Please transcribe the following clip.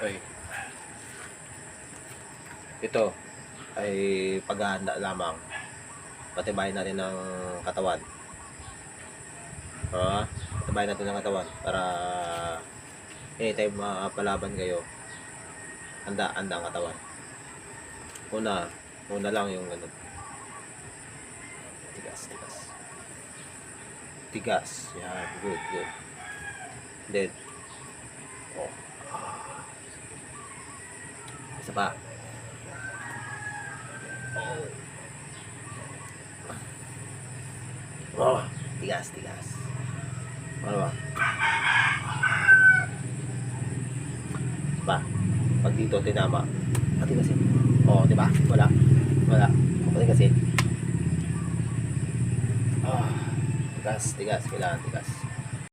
Oy. Ito ay paghahanda lamang. Patibayin natin ng katawan. Patibayin natin ng katawan para anytime mapalaban kayo, handa ang katawan. Una lang yung ano. Tigas. Yan, good. Then, isa pa. Tigas. Ano ba? Isa pa. Pag dito tinama, patigasin. Di ba? Wala. Patigasin. Tigas. Kailangan tigas.